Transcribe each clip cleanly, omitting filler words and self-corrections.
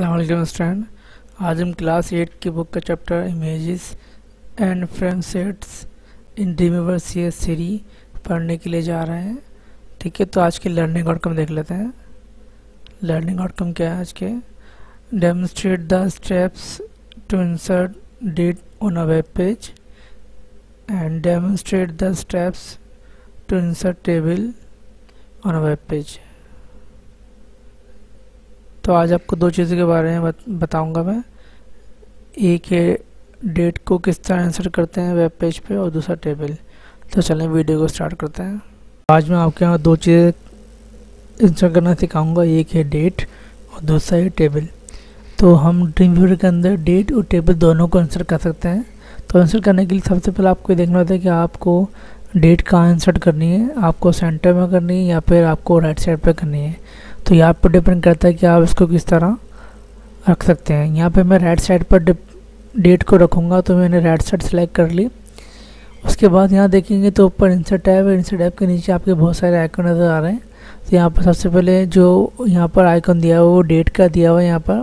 अस्सलाम वालेकुम स्टूडेंट। आज हम क्लास 8 की बुक का chapter images and frame sets in dream weaver CS3 पढ़ने के लिए जा रहे हैं। ठीक है, तो आज के लर्निंग आउटकम देख लेते हैं। लर्निंग आउटकम क्या है आज के? Demonstrate the steps to insert date on a web page and demonstrate the steps to insert table on a web page. तो आज आपको दो चीज़ों के बारे में बताऊंगा मैं। एक है डेट को किस तरह इंसर्ट करते हैं वेब पेज पे, और दूसरा टेबल। तो चलें वीडियो को स्टार्ट करते हैं। आज मैं आपके यहाँ दो चीज़ें इंसर्ट करना सिखाऊंगा, एक है डेट और दूसरा है टेबल। तो हम ड्रीमवीवर के अंदर डेट और टेबल दोनों को इंसर्ट कर सकते हैं। तो इंसर्ट करने के लिए सबसे पहले आपको देखना होता है कि आपको डेट कहाँ इंसर्ट करनी है, आपको सेंटर में करनी है या फिर आपको राइट साइड पर करनी है। तो यहाँ पर डिपेंड करता है कि आप इसको किस तरह रख सकते हैं। यहाँ पे मैं राइट साइड पर डेट को रखूँगा, तो मैंने राइट साइड सेलेक्ट कर ली। उसके बाद यहाँ देखेंगे तो ऊपर इंसर्ट टैब है, इंसर्ट टैब के नीचे आपके बहुत सारे आइकन नज़र आ रहे हैं। तो यहाँ पर सबसे पहले जो यहाँ पर आइकन दिया हुआ वो डेट का दिया हुआ है यहाँ पर।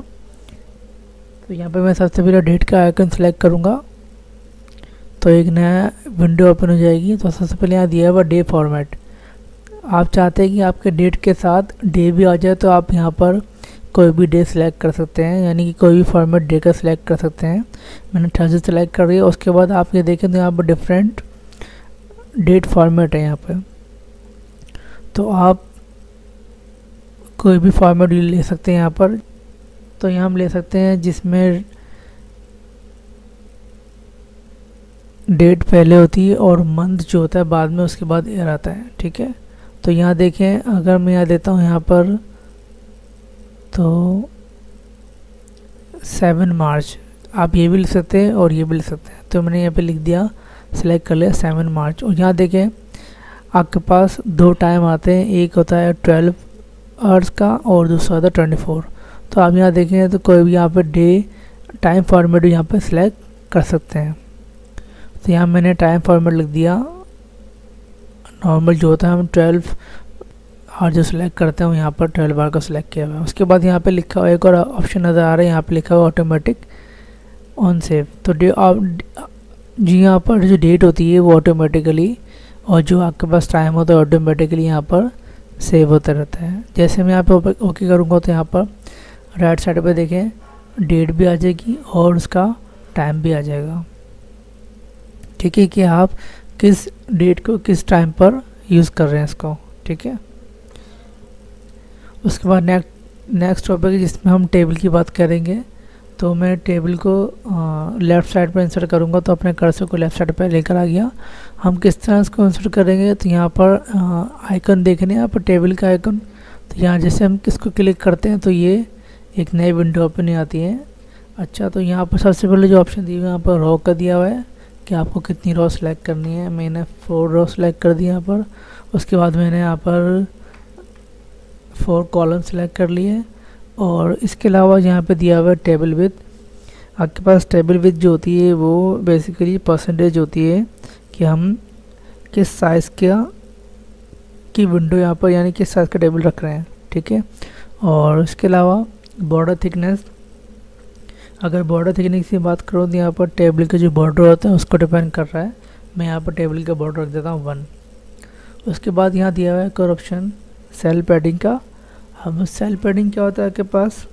तो यहाँ पर मैं सबसे पहले डेट का आइकन सेलेक्ट करूँगा तो एक नया विंडो ओपन हो जाएगी। तो सबसे पहले यहाँ दिया हुआ डे फॉर्मेट। आप चाहते हैं कि आपके डेट के साथ डे भी आ जाए, तो आप यहाँ पर कोई भी डे सेलेक्ट कर सकते हैं, यानी कि कोई भी फॉर्मेट डे का सिलेक्ट कर सकते हैं। मैंने थर्सडे सेलेक्ट कर दिया। उसके बाद आप ये देखें तो यहाँ पर डिफरेंट डेट फॉर्मेट है यहाँ पे। तो आप कोई भी फॉर्मेट ले सकते हैं यहाँ पर। तो यहाँ हम ले सकते हैं जिसमें डेट पहले होती है और मंथ जो होता है बाद में, उसके बाद ईयर आता है। ठीक है, तो यहाँ देखें, अगर मैं यहाँ देता हूँ यहाँ पर तो 7 मार्च, आप ये भी लिख सकते हैं और ये भी लिख सकते हैं। तो मैंने यहाँ पे लिख दिया, सेलेक्ट कर लिया 7 मार्च। और यहाँ देखें आपके पास दो टाइम आते हैं, एक होता है 12 आवर्स का और दूसरा होता है 24। तो आप यहाँ देखें तो कोई भी यहाँ पर डे टाइम फॉर्मेट यहाँ पर सिलेक्ट कर सकते हैं। तो यहाँ मैंने टाइम फॉर्मेट लिख दिया नॉर्मल जो होता है, हम 12 आवर जो सिलेक्ट करते हैं यहाँ पर 12 आवर का सिलेक्ट किया हुआ है। उसके बाद यहाँ पे लिखा हुआ एक और ऑप्शन नज़र आ रहा है, यहाँ पे लिखा हुआ ऑटोमेटिक ऑन सेव। तो जी यहाँ पर जो डेट होती है वो ऑटोमेटिकली, और जो आपके पास टाइम होता है ऑटोमेटिकली यहाँ पर सेव होता रहता है। जैसे मैं यहाँ पे ओके करूँगा तो यहाँ पर राइट साइड पर देखें डेट भी आ जाएगी और उसका टाइम भी आ जाएगा। ठीक है, कि आप किस डेट को किस टाइम पर यूज़ कर रहे हैं इसको। ठीक है, उसके बाद नेक्स्ट टॉपिक है जिसमें हम टेबल की बात करेंगे। तो मैं टेबल को लेफ़्ट साइड पर इंसर्ट करूँगा, तो अपने कर्सर को लेफ़्ट साइड पर लेकर आ गया। हम किस तरह इसको इंसर्ट करेंगे, तो यहाँ पर आइकन देखने यहाँ पर टेबल का आइकन। तो यहाँ जैसे हम किसको क्लिक करते हैं तो ये एक नई विंडो ओपन आती है। अच्छा, तो यहाँ पर सबसे पहले जो ऑप्शन दिया हुआ है यहाँ पर रो का दिया हुआ है कि आपको कितनी रो सेलेक्ट करनी है। मैंने 4 रो सेलेक्ट कर दिया यहाँ पर। उसके बाद मैंने यहाँ पर 4 कॉलम सेलेक्ट कर लिए। और इसके अलावा यहाँ पे दिया हुआ है टेबल विथ। आपके पास टेबल विथ जो होती है वो बेसिकली परसेंटेज होती है कि हम किस साइज़ की विंडो यहाँ पर, यानी किस साइज़ का टेबल रख रहे हैं। ठीक है, और इसके अलावा बॉर्डर थिकनेस। अगर बॉर्डर थिकनेस की बात करूँ तो यहाँ पर टेबल के जो बॉर्डर होते हैं उसको डिपेंड कर रहा है। मैं यहाँ पर टेबल का बॉर्डर रख देता हूँ 1। उसके बाद यहाँ दिया हुआ है एक और ऑप्शन सेल पैडिंग का। अब सेल पैडिंग क्या होता है आपके पास,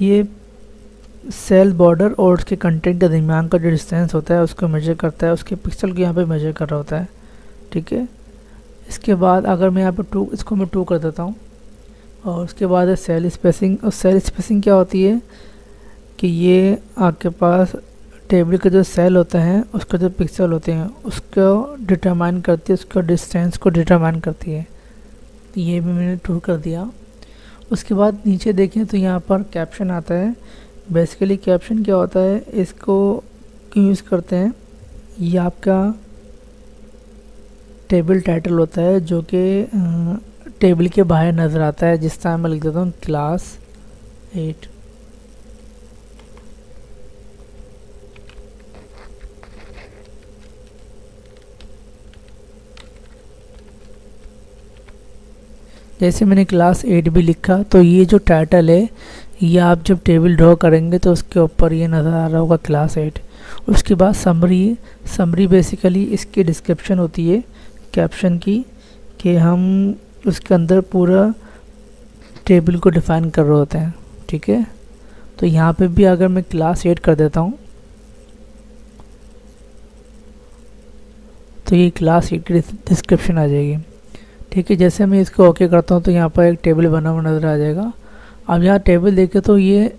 ये सेल बॉर्डर और उसके कंटेंट के दरमियान का जो डिस्टेंस होता है उसको मेजर करता है, उसके पिक्सल को यहाँ पे मेजर कर रहा होता है। ठीक है, इसके बाद अगर मैं यहाँ पर 2 इसको मैं 2 कर देता हूँ। और उसके बाद है सेल स्पेसिंग। और सेल स्पेसिंग क्या होती है कि ये आपके पास टेबल का जो सेल होता है उसका जो पिक्सल होते हैं उसको डिटरमाइन करती है, उसका डिस्टेंस को डिटरमाइन करती है। तो ये भी मैंने 2 कर दिया। उसके बाद नीचे देखें तो यहाँ पर कैप्शन आता है। बेसिकली कैप्शन क्या होता है, इसको क्यों यूज़ करते हैं, ये आपका टेबल टाइटल होता है जो कि टेबल के बाहर नज़र आता है। जिस तरह मैं लिख देता हूँ क्लास 8। जैसे मैंने क्लास 8 भी लिखा तो ये जो टाइटल है ये आप जब टेबल ड्रॉ करेंगे तो उसके ऊपर ये नज़र आ रहा होगा क्लास 8। उसके बाद समरी बेसिकली इसकी डिस्क्रिप्शन होती है कैप्शन की, कि हम उसके अंदर पूरा टेबल को डिफ़ाइन कर रहे होते हैं। ठीक है, तो यहाँ पे भी अगर मैं क्लास 8 कर देता हूँ तो ये क्लास 8 की डिस्क्रिप्शन आ जाएगी। ठीक है, जैसे मैं इसको ओके करता हूँ तो यहाँ पर एक टेबल बना हुआ नज़र आ जाएगा। अब यहाँ टेबल देखें तो ये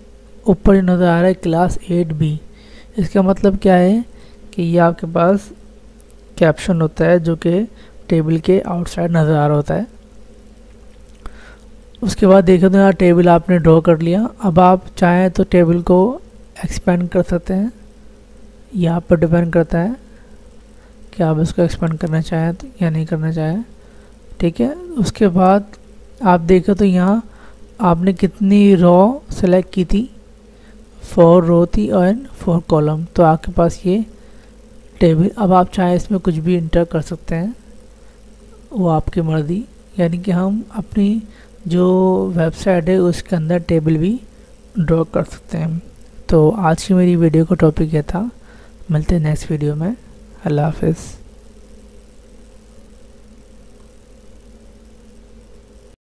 ऊपर नज़र आ रहा है क्लास 8B। इसका मतलब क्या है कि ये आपके पास कैप्शन होता है जो कि टेबल के आउटसाइड नज़र आ रहा होता है। उसके बाद देखें तो यहाँ टेबल आपने ड्रॉ कर लिया। अब आप चाहें तो टेबल को एक्सपेंड कर सकते हैं, यहाँ पर डिपेंड करता है कि आप इसको एक्सपेंड करना चाहें तो या नहीं करना चाहें। ठीक है, उसके बाद आप देखें तो यहाँ आपने कितनी रो सेलेक्ट की थी, 4 रो थी एंड 4 कॉलम। तो आपके पास ये टेबल, अब आप चाहें इसमें कुछ भी इंटर कर सकते हैं, वो आपकी मर्ज़ी। यानी कि हम अपनी जो वेबसाइट है उसके अंदर टेबल भी ड्रॉ कर सकते हैं। तो आज की मेरी वीडियो का टॉपिक ये था। मिलते हैं नेक्स्ट वीडियो में। अल्लाह हाफ़िज़।